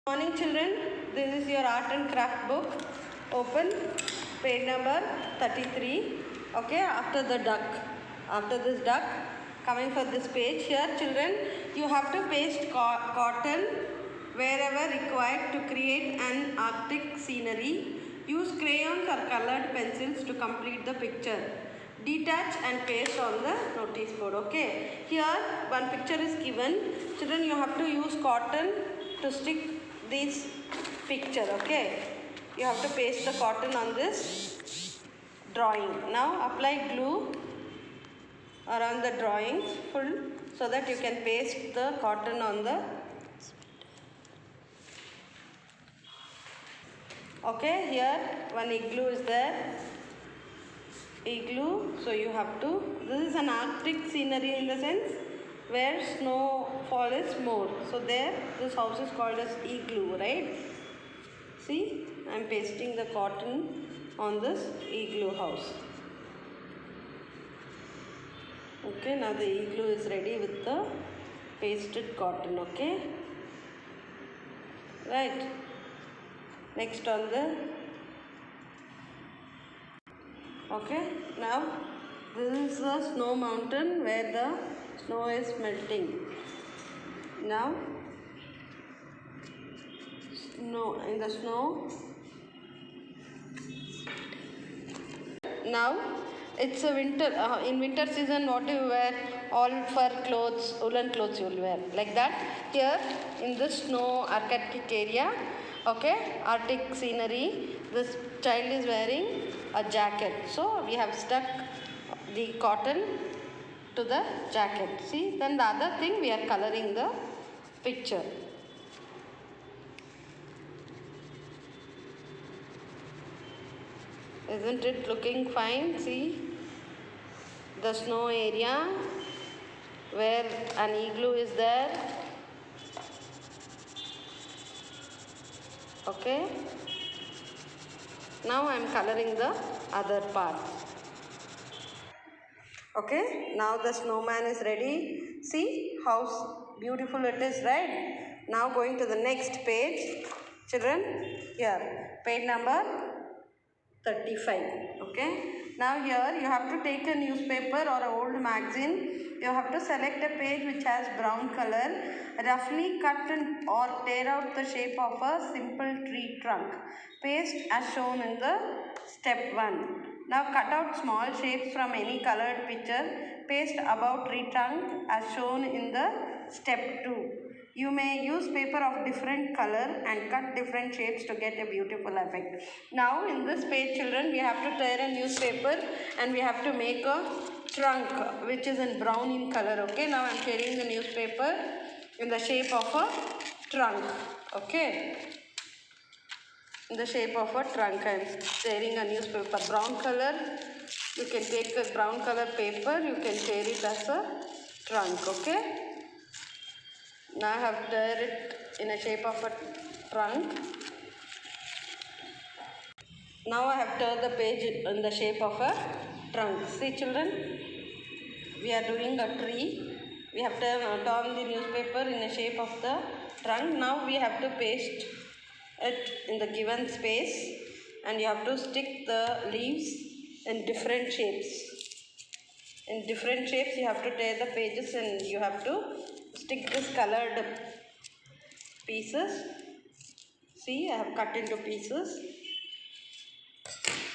Morning children, this is your art and craft book. Open page number 33. Okay, after the duck, after this duck, coming for this page here children, you have to paste cotton wherever required to create an Arctic scenery. Use crayons or colored pencils to complete the picture. Detach and paste on the notice board. Okay, here one picture is given. Children, you have to use cotton to stick this picture. Okay, you have to paste the cotton on this drawing. Now apply glue around the drawings full so that you can paste the cotton on the. Okay, here one igloo is there. Igloo, so you have to, this is an Arctic scenery in the sense where snowfall is more. So there, this house is called as igloo, right? See, I am pasting the cotton on this igloo house. Okay, now the igloo is ready with the pasted cotton, okay? Right. Next on the, okay, now this is the snow mountain where the snow is melting. Now, in the snow. Now, it's a winter, in winter season what do you wear? All fur clothes, woolen clothes you will wear. Like that, here in the snow Arctic area, okay, Arctic scenery, this child is wearing a jacket. So, we have stuck the cotton to the jacket. See, then the other thing we are coloring the picture. Isn't it looking fine? See, the snow area where an igloo is there. Okay. Now I am coloring the other part. Okay, now the snowman is ready. See how beautiful it is, right? Now going to the next page. Children, here, page number 35. Okay. Now here you have to take a newspaper or an old magazine. You have to select a page which has brown color. Roughly cut or tear out the shape of a simple tree trunk. Paste as shown in the step 1. Now cut out small shapes from any colored picture. Paste above tree trunk as shown in the step 2. You may use paper of different color and cut different shapes to get a beautiful effect. Now in this page children, we have to tear a newspaper and we have to make a trunk which is in brown in color. Okay, now I am tearing the newspaper in the shape of a trunk. Okay, in the shape of a trunk I am tearing a newspaper. Brown color, you can take a brown color paper, you can tear it as a trunk. Okay. Now I have tear it in a shape of a trunk. Now I have turned the page in the shape of a trunk. See children, we are doing a tree. We have turned the newspaper in the shape of the trunk. Now we have to paste it in the given space and you have to stick the leaves in different shapes. In different shapes you have to tear the pages and you have to stick this colored pieces. See, I have cut into pieces.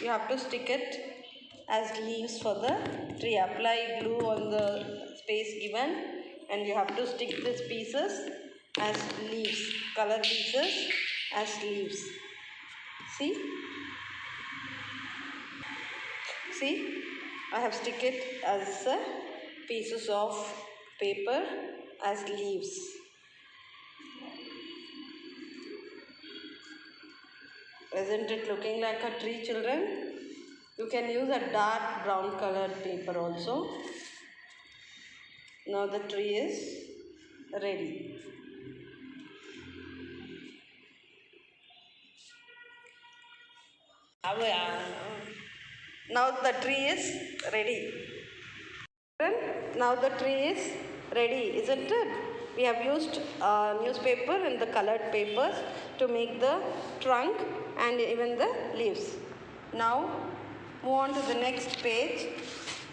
You have to stick it as leaves for the tree. Apply glue on the space given and you have to stick these pieces as leaves, color pieces as leaves. See? See, I have stick it as pieces of paper as leaves. Isn't it looking like a tree children? You can use a dark brown colored paper also. Now the tree is ready. Now the tree is ready. Now the tree is ready, isn't it? We have used newspaper and the colored papers to make the trunk and even the leaves. Now move on to the next page,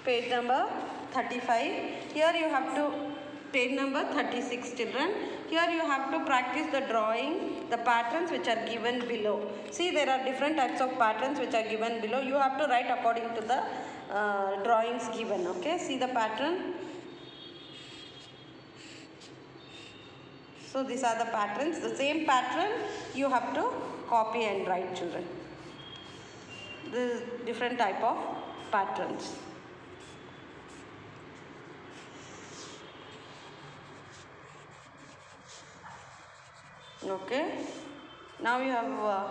page number 35. Here you have to, page number 36 children. Here you have to practice the drawing, the patterns which are given below. See, there are different types of patterns which are given below. You have to write according to the drawings given. Okay, see the pattern. So these are the patterns. The same pattern you have to copy and write, children. This is different type of patterns. Okay. Now you have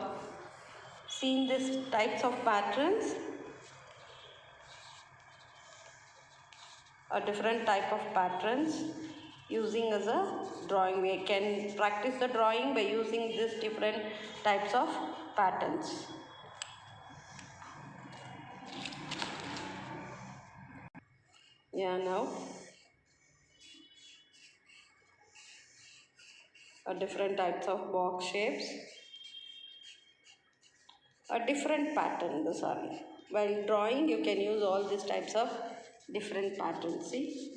seen these types of patterns. A different type of patterns using as a drawing. We can practice the drawing by using these different types of patterns. Yeah, now different types of box shapes. A different pattern, this one. While drawing, you can use all these types of different patterns. See?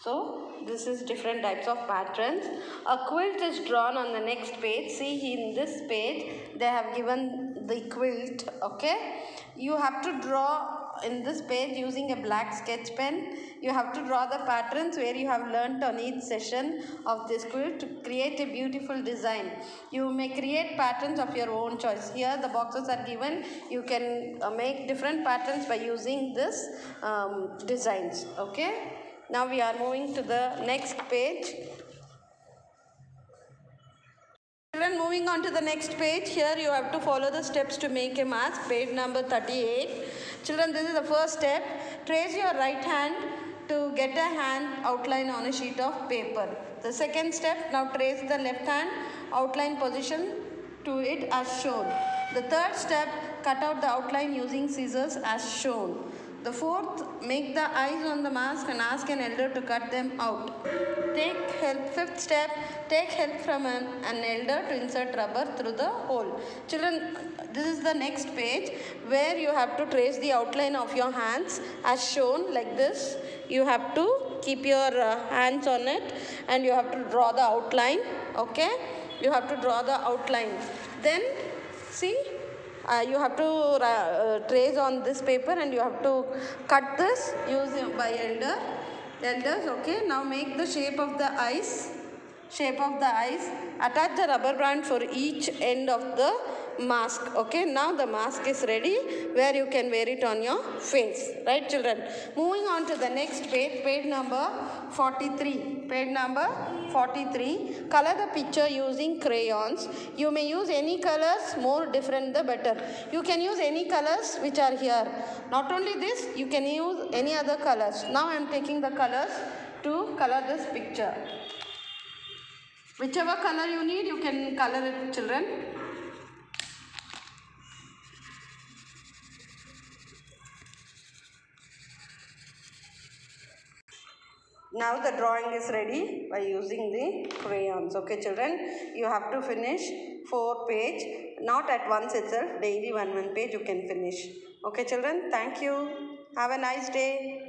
So this is different types of patterns. A quilt is drawn on the next page. See, in this page they have given the quilt. Okay, you have to draw in this page using a black sketch pen. You have to draw the patterns where you have learnt on each session of this quilt to create a beautiful design. You may create patterns of your own choice. Here the boxes are given. You can make different patterns by using this designs. Okay. Now we are moving to the next page. Children, moving on to the next page. Here you have to follow the steps to make a mask. Page number 38. Children, this is the first step. Trace your right hand to get a hand outline on a sheet of paper. The second step, now trace the left hand outline position to it as shown. The third step, cut out the outline using scissors as shown. The fourth, make the eyes on the mask and ask an elder to cut them out. Take help. Fifth step, take help from an elder to insert rubber through the hole. Children, this is the next page where you have to trace the outline of your hands as shown like this. You have to keep your hands on it and you have to draw the outline. Okay, you have to draw the outline. Then see, you have to trace on this paper and you have to cut this using by elders. Okay, now make the shape of the eyes. Attach the rubber band for each end of the mask. Okay, now the mask is ready where you can wear it on your face. Right, children? Moving on to the next page, page number 43. Page number 43. Color the picture using crayons. You may use any colors, more different the better. You can use any colors which are here. Not only this, you can use any other colors. Now I am taking the colors to color this picture. Whichever color you need, you can color it, children. Now the drawing is ready by using the crayons. Okay, children, you have to finish 4 pages, not at once itself, daily one page you can finish. Okay, children, thank you. Have a nice day.